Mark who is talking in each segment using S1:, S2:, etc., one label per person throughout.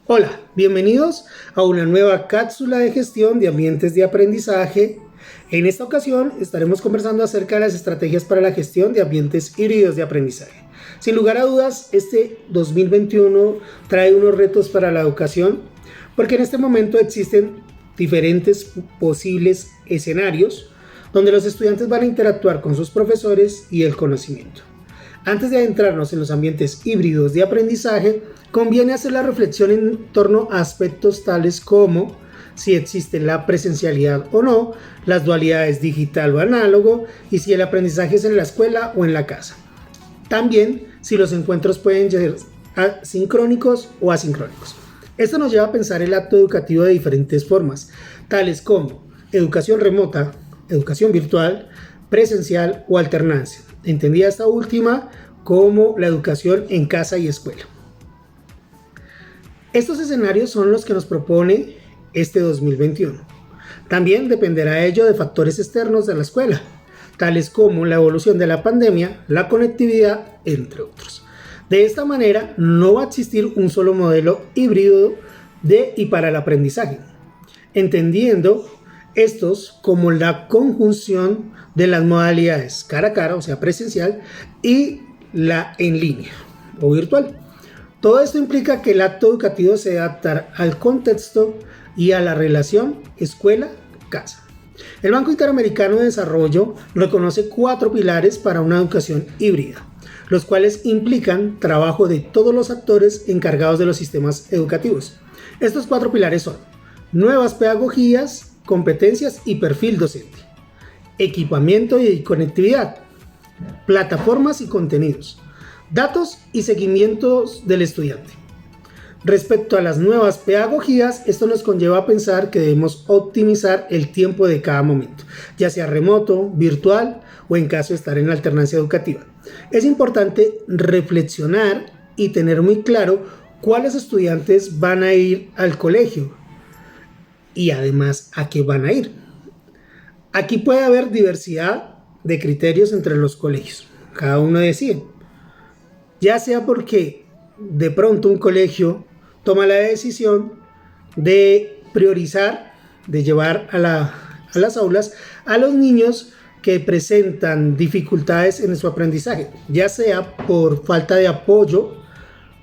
S1: Hola, bienvenidos a una nueva cápsula de gestión de ambientes de aprendizaje. En esta ocasión estaremos conversando acerca de las estrategias para la gestión de ambientes híbridos de aprendizaje. Sin lugar a dudas, este 2021 trae unos retos para la educación, porque en este momento existen diferentes posibles escenarios donde los estudiantes van a interactuar con sus profesores y el conocimiento. Antes de adentrarnos en los ambientes híbridos de aprendizaje, conviene hacer la reflexión en torno a aspectos tales como si existe la presencialidad o no, las dualidades digital o análogo y si el aprendizaje es en la escuela o en la casa. También si los encuentros pueden ser sincrónicos o asincrónicos. Esto nos lleva a pensar el acto educativo de diferentes formas, tales como educación remota, educación virtual, presencial o alternancia. Entendida esta última como la educación en casa y escuela. Estos escenarios son los que nos propone este 2021. También dependerá ello de factores externos de la escuela, tales como la evolución de la pandemia, la conectividad, entre otros. De esta manera, no va a existir un solo modelo híbrido de y para el aprendizaje, entendiendo estos como la conjunción de las modalidades cara a cara, o sea presencial, y la en línea o virtual. Todo esto implica que el acto educativo se debe adaptar al contexto y a la relación escuela-casa. El Banco Interamericano de Desarrollo reconoce 4 pilares para una educación híbrida, los cuales implican trabajo de todos los actores encargados de los sistemas educativos. Estos 4 pilares son nuevas pedagogías, competencias y perfil docente, equipamiento y conectividad, plataformas y contenidos, datos y seguimientos del estudiante. Respecto a las nuevas pedagogías, esto nos conlleva a pensar que debemos optimizar el tiempo de cada momento, ya sea remoto, virtual o en caso de estar en la alternancia educativa. Es importante reflexionar y tener muy claro cuáles estudiantes van a ir al colegio y además a qué van a ir. Aquí puede haber diversidad de criterios entre los colegios, cada uno decide, ya sea porque de pronto un colegio toma la decisión de priorizar, de llevar a las aulas a los niños que presentan dificultades en su aprendizaje, ya sea por falta de apoyo,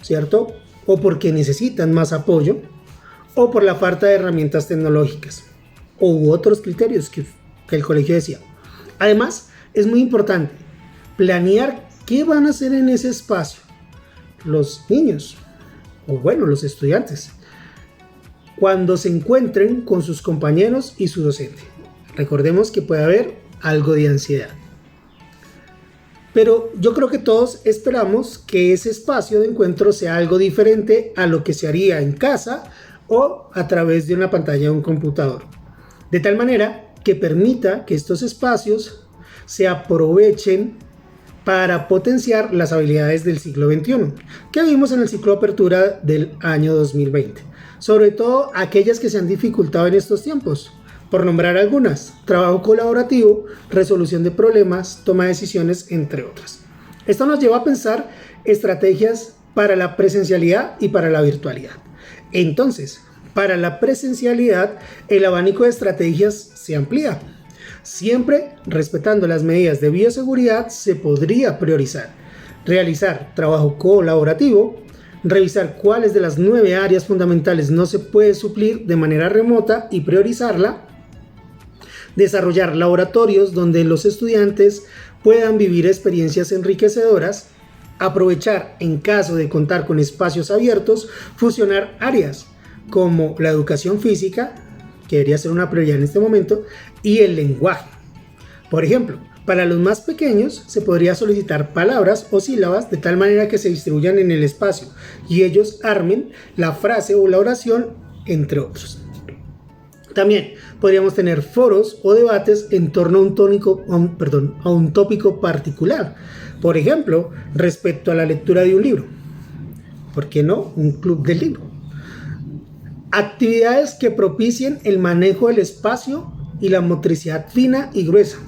S1: ¿cierto? O porque necesitan más apoyo, o por la falta de herramientas tecnológicas, u otros criterios que el colegio decía. Además, es muy importante planear qué van a hacer en ese espacio los niños, o bueno, los estudiantes, cuando se encuentren con sus compañeros y su docente. Recordemos que puede haber algo de ansiedad. Pero yo creo que todos esperamos que ese espacio de encuentro sea algo diferente a lo que se haría en casa o a través de una pantalla de un computador, de tal manera que permita que estos espacios se aprovechen para potenciar las habilidades del siglo XXI, que vimos en el ciclo de apertura del año 2020, sobre todo aquellas que se han dificultado en estos tiempos, por nombrar algunas: trabajo colaborativo, resolución de problemas, toma de decisiones, entre otras. Esto nos lleva a pensar estrategias para la presencialidad y para la virtualidad. Entonces, para la presencialidad, el abanico de estrategias se amplía. Siempre respetando las medidas de bioseguridad, se podría priorizar, realizar trabajo colaborativo, revisar cuáles de las 9 áreas fundamentales no se puede suplir de manera remota y priorizarla, desarrollar laboratorios donde los estudiantes puedan vivir experiencias enriquecedoras, aprovechar en caso de contar con espacios abiertos, fusionar áreas como la educación física, que debería ser una prioridad en este momento, y el lenguaje. Por ejemplo, para los más pequeños se podría solicitar palabras o sílabas de tal manera que se distribuyan en el espacio y ellos armen la frase o la oración, entre otros. También podríamos tener foros o debates en torno a un tópico particular. Por ejemplo, respecto a la lectura de un libro. ¿Por qué no? Un club del libro. Actividades que propicien el manejo del espacio y la motricidad fina y gruesa.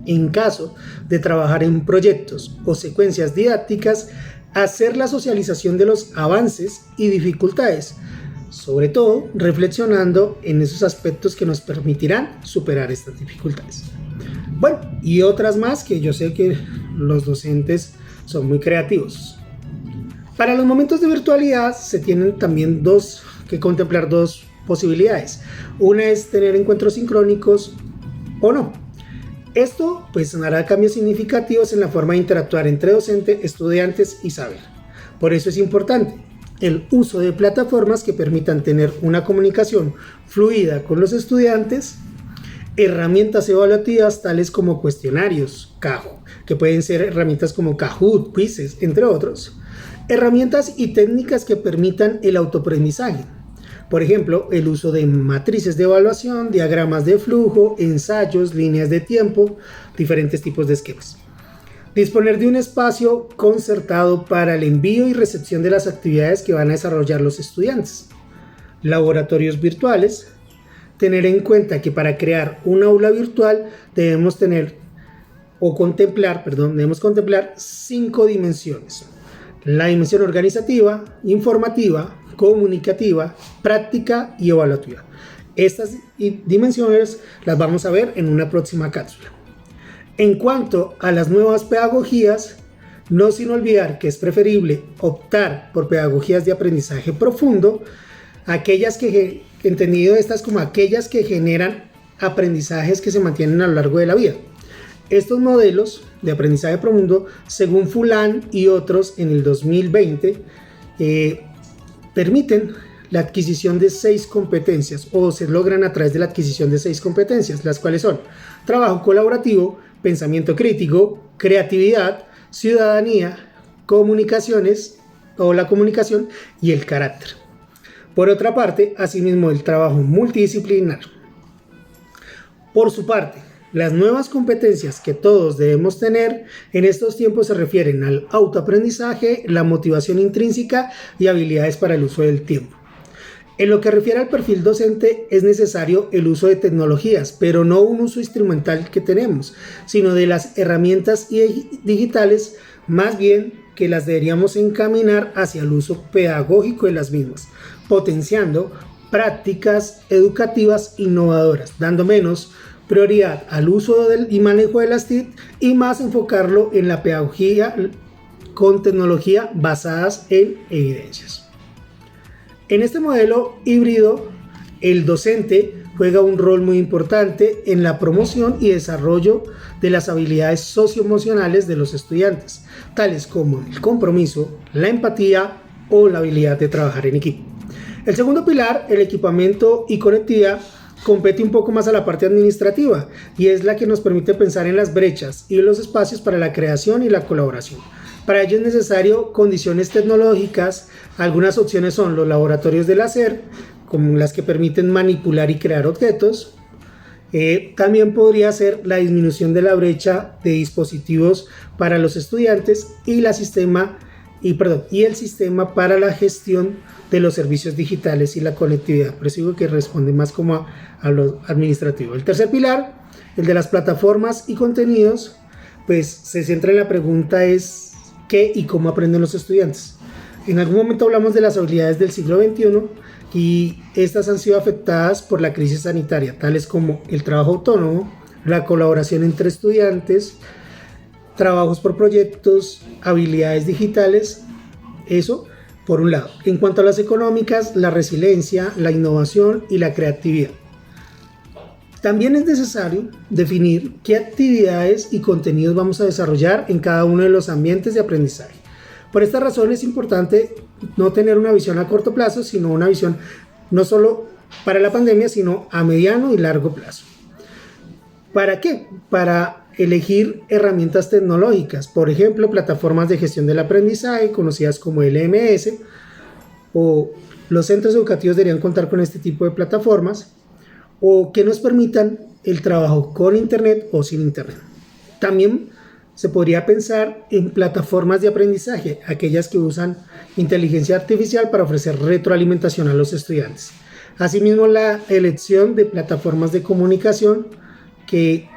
S1: En caso de trabajar en proyectos o secuencias didácticas, hacer la socialización de los avances y dificultades, sobre todo reflexionando en esos aspectos que nos permitirán superar estas dificultades. Bueno, y otras más que yo sé que los docentes son muy creativos. Para los momentos de virtualidad se tienen también que contemplar dos posibilidades. Una es tener encuentros sincrónicos o no. Esto pues hará cambios significativos en la forma de interactuar entre docente, estudiantes y saber. Por eso es importante el uso de plataformas que permitan tener una comunicación fluida con los estudiantes, herramientas evaluativas tales como cuestionarios, que pueden ser herramientas como Kahoot, Quizzes, entre otros, herramientas y técnicas que permitan el autoaprendizaje. Por ejemplo, el uso de matrices de evaluación, diagramas de flujo, ensayos, líneas de tiempo, diferentes tipos de esquemas. Disponer de un espacio concertado para el envío y recepción de las actividades que van a desarrollar los estudiantes. Laboratorios virtuales. Tener en cuenta que para crear un aula virtual debemos contemplar 5 dimensiones. La dimensión organizativa, informativa, comunicativa, práctica y evaluativa. Estas dimensiones las vamos a ver en una próxima cápsula. En cuanto a las nuevas pedagogías, no sin olvidar que es preferible optar por pedagogías de aprendizaje profundo, entendido estas como aquellas que generan aprendizajes que se mantienen a lo largo de la vida. Estos modelos de aprendizaje profundo, según Fulan y otros en el 2020, permiten la adquisición de 6 competencias o se logran a través de la adquisición de 6 competencias, las cuales son trabajo colaborativo, pensamiento crítico, creatividad, ciudadanía, comunicaciones o la comunicación y el carácter. Por otra parte, asimismo el trabajo multidisciplinar. Por su parte, las nuevas competencias que todos debemos tener en estos tiempos se refieren al autoaprendizaje, la motivación intrínseca y habilidades para el uso del tiempo. En lo que refiere al perfil docente es necesario el uso de tecnologías, pero no un uso instrumental que tenemos, sino de las herramientas digitales, más bien que las deberíamos encaminar hacia el uso pedagógico de las mismas, potenciando prácticas educativas innovadoras, dando menos prioridad al uso y manejo de las TIC y más enfocarlo en la pedagogía con tecnología basadas en evidencias. En este modelo híbrido, el docente juega un rol muy importante en la promoción y desarrollo de las habilidades socioemocionales de los estudiantes, tales como el compromiso, la empatía o la habilidad de trabajar en equipo. El segundo pilar, el equipamiento y conectividad, compete un poco más a la parte administrativa y es la que nos permite pensar en las brechas y los espacios para la creación y la colaboración. Para ello es necesario condiciones tecnológicas. Algunas opciones son los laboratorios del hacer, como las que permiten manipular y crear objetos. También podría ser la disminución de la brecha de dispositivos para los estudiantes y el sistema para la gestión de los servicios digitales y la conectividad. Por eso digo que responde más como a lo administrativo. El tercer pilar, el de las plataformas y contenidos, pues se centra en la pregunta es ¿qué y cómo aprenden los estudiantes? En algún momento hablamos de las habilidades del siglo XXI y estas han sido afectadas por la crisis sanitaria, tales como el trabajo autónomo, la colaboración entre estudiantes, trabajos por proyectos, habilidades digitales, eso por un lado. En cuanto a las económicas, la resiliencia, la innovación y la creatividad. También es necesario definir qué actividades y contenidos vamos a desarrollar en cada uno de los ambientes de aprendizaje. Por esta razón es importante no tener una visión a corto plazo, sino una visión no solo para la pandemia, sino a mediano y largo plazo. ¿Para qué? Para elegir herramientas tecnológicas, por ejemplo, plataformas de gestión del aprendizaje, conocidas como LMS, o los centros educativos deberían contar con este tipo de plataformas, o que nos permitan el trabajo con internet o sin internet. También se podría pensar en plataformas de aprendizaje, aquellas que usan inteligencia artificial para ofrecer retroalimentación a los estudiantes. Asimismo, la elección de plataformas de comunicación que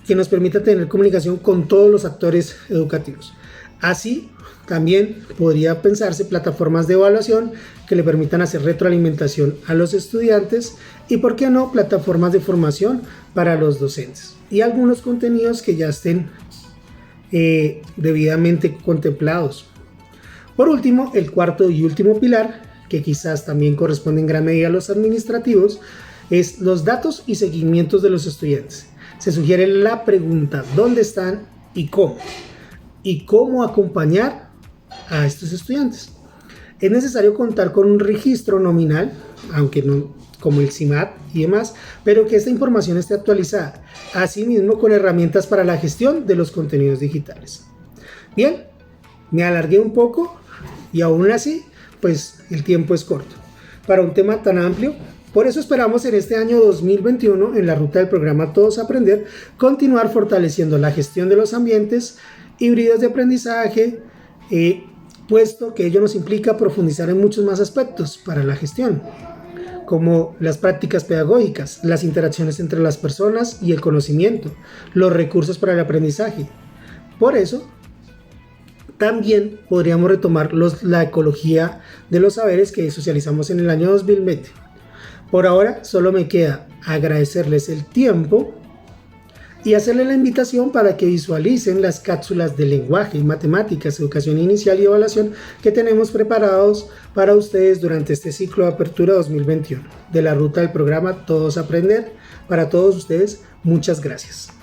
S1: nos permita tener comunicación con todos los actores educativos. Así También podría pensarse plataformas de evaluación que le permitan hacer retroalimentación a los estudiantes y, por qué no, plataformas de formación para los docentes y algunos contenidos que ya estén debidamente contemplados. Por último, el cuarto y último pilar, que quizás también corresponde en gran medida a los administrativos, es los datos y seguimientos de los estudiantes. Se sugiere la pregunta: ¿dónde están y cómo? Y cómo acompañar a estos estudiantes. Es necesario contar con un registro nominal, aunque no como el CIMAT y demás, pero que esta información esté actualizada, asimismo con herramientas para la gestión de los contenidos digitales. Bien, me alargué un poco y aún así, pues el tiempo es corto para un tema tan amplio. Por eso esperamos en este año 2021, en la ruta del programa Todos Aprender, continuar fortaleciendo la gestión de los ambientes híbridos de aprendizaje, puesto que ello nos implica profundizar en muchos más aspectos para la gestión, como las prácticas pedagógicas, las interacciones entre las personas y el conocimiento, los recursos para el aprendizaje. Por eso, también podríamos retomar la ecología de los saberes que socializamos en el año 2020. Por ahora, solo me queda agradecerles el tiempo y hacerle la invitación para que visualicen las cápsulas de lenguaje, matemáticas, educación inicial y evaluación que tenemos preparados para ustedes durante este ciclo de apertura 2021 de la ruta del programa Todos Aprender. Para todos ustedes, muchas gracias.